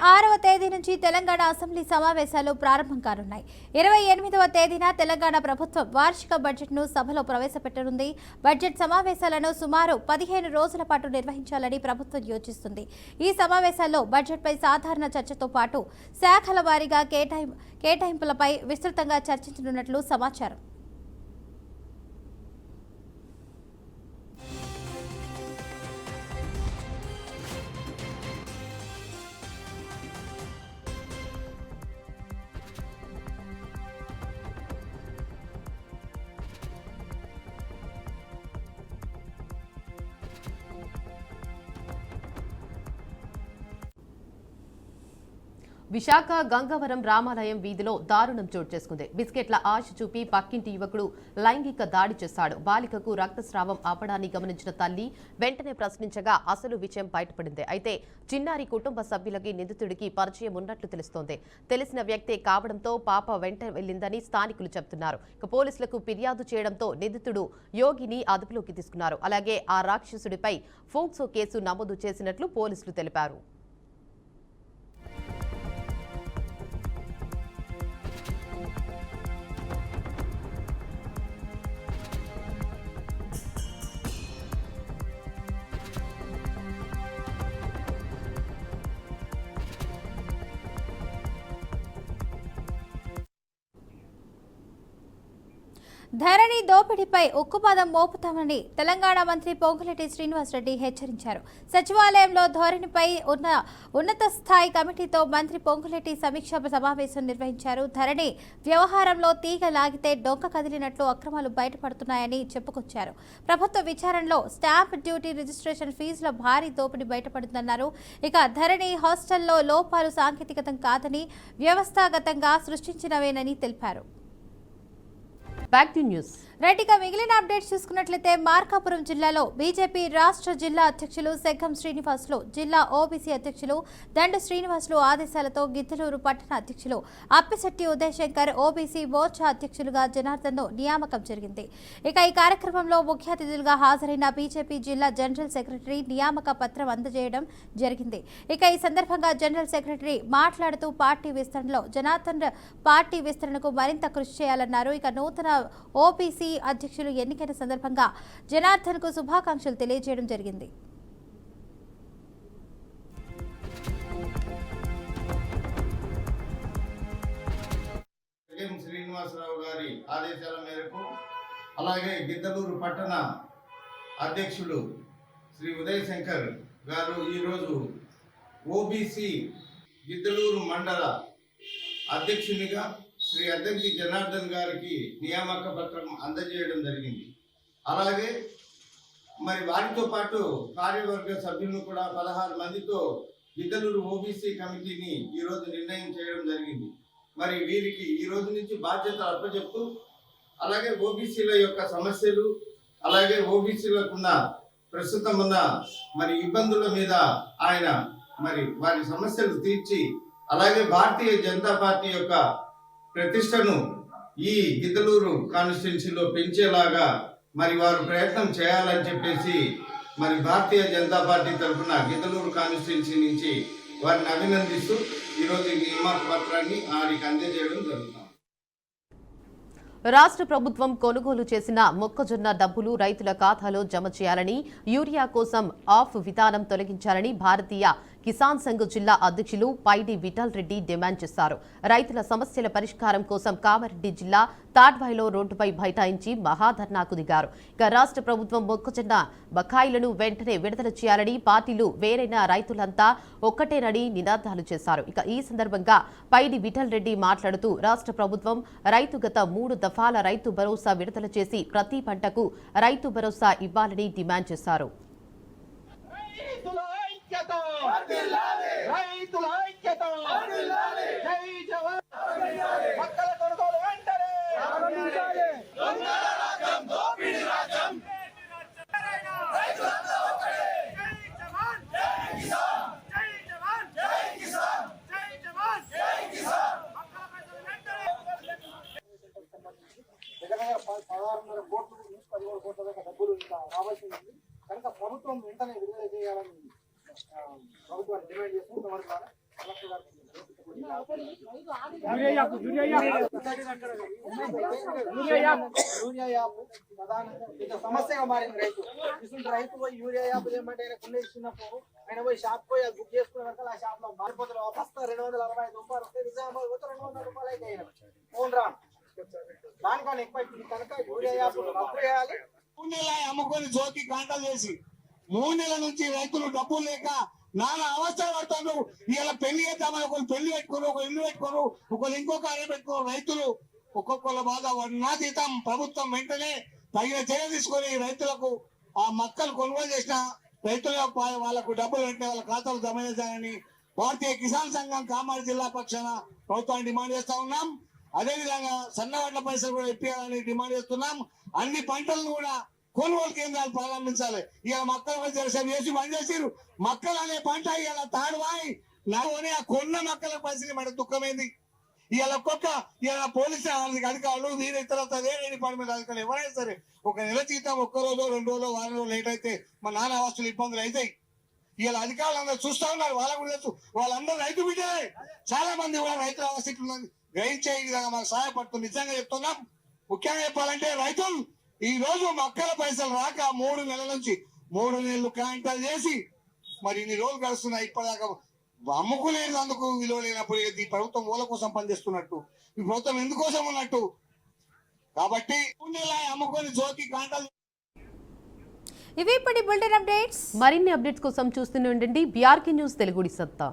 6వ తేదీ నుంచి తెలంగాణ అసెంబ్లీ సమావేశాలు ప్రారంభం కానున్నాయి. 28వ తేదీన తెలంగాణ ప్రభుత్వం వార్షిక బడ్జెట్ను సభలో ప్రవేశపెట్టనుంది. బడ్జెట్ సమావేశాలను సుమారు 15 రోజుల పాటు నిర్వహించాలని ప్రభుత్వం యోచిస్తుంది. ఈ సమావేశాల్లో బడ్జెట్పై సాధారణ చర్చతో పాటు శాఖల వారీగా కేటాయింపులపై విస్తృతంగా చర్చించనున్నట్లు సమాచారం. విశాఖ గంగవరం రామాలయం వీధిలో దారుణం చోటు చేసుకుంది. బిస్కెట్ల ఆశ చూపి పక్కింటి యువకుడు లైంగిక దాడి చేశాడు. బాలికకు రక్తస్రావం ఆపడాన్ని గమనించిన తల్లి వెంటనే ప్రశ్నించగా అసలు విషయం బయటపడింది. అయితే చిన్నారి కుటుంబ సభ్యులకి నిందితుడికి పరిచయం ఉన్నట్లు తెలుస్తోంది. తెలిసిన వ్యక్తే కావడంతో పాప వెంట వెళ్లిందని స్థానికులు చెబుతున్నారు. ఇక పోలీసులకు ఫిర్యాదు చేయడంతో నిందితుడు యోగిని అదుపులోకి తీసుకున్నారు. అలాగే ఆ రాక్షసుడిపై ఫోక్సో కేసు నమోదు చేసినట్లు పోలీసులు తెలిపారు. ధరణి దోపిడీపై ఉక్కుపాదం మోపుతామని తెలంగాణ మంత్రి పొంగులేటి శ్రీనివాసరెడ్డి హెచ్చరించారు. సచివాలయంలో ధరణిపై ఉన్నత స్థాయి కమిటీతో మంత్రి పొంగులేటి సమీక్ష సమావేశం నిర్వహించారు. ధరణి వ్యవహారంలో తీగ లాగితే డొంక కదిలినట్లు అక్రమాలు బయటపడుతున్నాయని చెప్పుకొచ్చారు. ప్రభుత్వ విచారణలో స్టాంప్ డ్యూటీ రిజిస్ట్రేషన్ ఫీజుల భారీ దోపిడీ బయటపడుతుందన్నారు. ఇక ధరణి హాస్టల్లో లోపాలు సాంకేతికతం కాదని వ్యవస్థాగతంగా సృష్టించినవేనని తెలిపారు. Back to news. రైట్గా మిగిలిన అప్డేట్స్ చూసుకున్నట్లయితే మార్కాపురం జిల్లాలో బీజేపీ రాష్ట్ర జిల్లా అధ్యక్షులు సెగ్గం శ్రీనివాసులు, జిల్లా ఓబీసీ అధ్యక్షులు దండు శ్రీనివాసులు ఆదేశాలతో గిద్దలూరు పట్టణ అధ్యక్షులు అప్పిశెట్టి ఉదయశంకర్, ఓబీసీ మోర్చా అధ్యక్షులుగా జనార్దన్ను నియామకం జరిగింది. ఇక ఈ కార్యక్రమంలో ముఖ్య అతిథులుగా హాజరైన బీజేపీ జిల్లా జనరల్ సెక్రటరీ నియామక పత్రం అందజేయడం జరిగింది. ఇక ఈ సందర్భంగా జనరల్ సెక్రటరీ మాట్లాడుతూ పార్టీ విస్తరణలో జనార్దన్ పార్టీ విస్తరణకు మరింత కృషి చేయాలన్నారు. ఇక నూతన ఓబీసీ అధ్యక్షులు ఎన్నికైన సందర్భంగా జనార్దన్ కు శుభాకాంక్షలు తెలియజేయడం జరిగింది. శ్రీనివాసరావు గారి ఆదేశాల మేరకు అలాగే గిద్దలూరు పట్టణ అధ్యక్షులు శ్రీ ఉదయశంకర్ గారు ఈరోజు ఓబీసీ గిద్దలూరు మండల అధ్యక్షునిగా శ్రీ అద్దంకి జనార్దన్ గారికి నియామక పత్రం అందజేయడం జరిగింది. అలాగే మరి వారితో పాటు కార్యవర్గ సభ్యులను కూడా 16 మందితో గిద్దలూరు ఓబీసీ కమిటీని ఈరోజు నిర్ణయం చేయడం జరిగింది. మరి వీరికి ఈ రోజు నుంచి బాధ్యతలు అప్పచెప్తూ అలాగే ఓబీసీల యొక్క సమస్యలు అలాగే ఓబీసీలకున్న ప్రస్తుతం ఉన్న మరి ఇబ్బందుల మీద ఆయన మరి వారి సమస్యలు తీర్చి అలాగే భారతీయ జనతా పార్టీ యొక్క ప్రతిష్టను ఈ గిద్దలూరు కాన్స్టిట్యున్సీలో పెంచేలాగా మరి వారు ప్రయత్నం చేయాలని చెప్పేసి మరి భారతీయ జనతా పార్టీ తరఫున గిద్దలూరు కాన్స్టిట్యున్సీ నుంచి వారిని అభినందిస్తూ ఈరోజు ఈ నియామక పత్రాన్ని వారికి అందజేయడం జరుగుతుంది. రాష్ట్ర ప్రభుత్వం కొనుగోలు చేసిన మొక్కజొన్న డబ్బులు రైతుల ఖాతాలో జమ చేయాలని, యూరియా కోసం ఆఫ్ విధానం తొలగించాలని భారతీయ కిసాన్ సంఘ్ జిల్లా అధ్యక్షులు పైడి విఠల్ రెడ్డి డిమాండ్ చేశారు. రైతుల సమస్యల పరిష్కారం కోసం కామారెడ్డి జిల్లా తాడ్వాయిలో రోడ్డుపై బైఠాయించి మహాధర్నాకు దిగారు. ఇక రాష్ట్ర ప్రభుత్వం మొక్కజొన్న బకాయిలను వెంటనే విడుదల చేయాలని, పార్టీలు వేరైన రైతులంతా ఒక్కటేనని నినాదాలు చేశారు. ఇక ఈ సందర్భంగా పైడి విఠల్ రెడ్డి మాట్లాడుతూ రాష్ట్ర ప్రభుత్వం రైతు గత 3 దఫాల రైతు భరోసా విడుదల చేసి ప్రతి పంటకు రైతు భరోసా ఇవ్వాలని డిమాండ్ చేశారు. కనుక ప్రభుత్వం వెంటనే విడుదల చేయాలని ప్రభుత్వాన్ని డిమాండ్ చేస్తూ సమస్యగా మారింది రైతు. ఇటువంటి రైతు పోయి యూరియా యాప్ ఏమంటే ఆయన కొన్ని ఇచ్చినప్పుడు ఆయన పోయి షాప్ పోయి అది బుక్ చేసుకున్న ఆ షాప్ లో మారిపోతున్న వస్తా 265 రూపాయలు వస్తే నిజామాబాద్ పోతే 200 రూపాయలు అయితే అయినా ఫోన్ రా దానికన్నా ఎక్కువ కనుక యూరియా యాప్ రద్దు చేయాలి. 3 నెలలు అమ్ముకొని జోకి కాంటాలు చేసి 3 నెలల నుంచి రైతులు డబ్బులు లేక నానా అవస్థలు పడుతున్నారు. ఇలా పెళ్లి చేద్దామని ఒకరు పెళ్లి పెట్టుకోరు, ఒక ఇల్లు పెట్టుకోరు, ఒకరు ఇంకో కార్యం పెట్టుకోరు. రైతులు ఒక్కొక్కళ్ళ బాధ వర్ణాతీతం. ప్రభుత్వం వెంటనే తగిన చర్య తీసుకొని రైతులకు ఆ మొక్కలు కొనుగోలు చేసిన రైతుల వాళ్ళకు డబ్బులు వెంటనే వాళ్ళ ఖాతాలు జమ చేశారని భారతీయ కిసాన్ సంఘం కామారెడ్డి జిల్లా పక్షాన ప్రభుత్వాన్ని డిమాండ్ చేస్తా ఉన్నాం. అదేవిధంగా సన్నవడ్ల పైసలు కూడా ఇప్పించాలని డిమాండ్ చేస్తున్నాం. అన్ని పంటలను కూడా కొనుగోలు కేంద్రాలు ప్రారంభించాలి. ఇలా మొక్కలు వేసి బంద్ చేసిరు. మొక్కలు అనే పంట ఇలా తాడువాయి నాని ఆ కొన్న మొక్కల పరిస్థితి మన దుఃఖమైంది. ఇవాళ ఒక్కొక్క ఇలా పోలీసు అధికారులు వీరి తర్వాత వేరే డిపార్ట్మెంట్ అధికారులు ఎవరైనా సరే ఒక నెల జీతం ఒక్క రోజు 2 రోజులు వారం రోజులు లేట్ అయితే మా నాన్న వస్తువులు ఇబ్బందులు అవుతాయి. ఇలా అధికారులు అందరూ చూస్తా ఉన్నారు. వాళ్ళకు తెలుసు వాళ్ళందరూ రైతు బిడ్డే. చాలా మంది కూడా రైతుల అవస్థ ఉన్నది గ్రహించే విధంగా మాకు సహాయపడుతుంది. నిజంగా చెప్తున్నాం. ముఖ్యంగా చెప్పాలంటే రైతులు ఈ రోజు మొక్కల పైసలు రాక 3 నెలల నుంచి 3 నెలలు కాంటాలు చేసి మరి ఇన్ని రోజులు గడుస్తున్నాయి. ఇప్పటిదాకా అమ్ముకునేందుకు విలువ లేనప్పుడు ఈ ప్రభుత్వం ఊళ్ళ కోసం పనిచేస్తున్నట్టు, ఈ ప్రభుత్వం ఎందుకోసం ఉన్నట్టు. కాబట్టి 3 నెలలు అమ్ముకొని జోకి కాంటాలు. ఇవి ఇప్పటి బులెటిన్ అప్డేట్స్. మరిన్ని అప్డేట్స్ కోసం చూస్తూనే ఉండండి బీఆర్కే న్యూస్ తెలుగుడి సత్తా.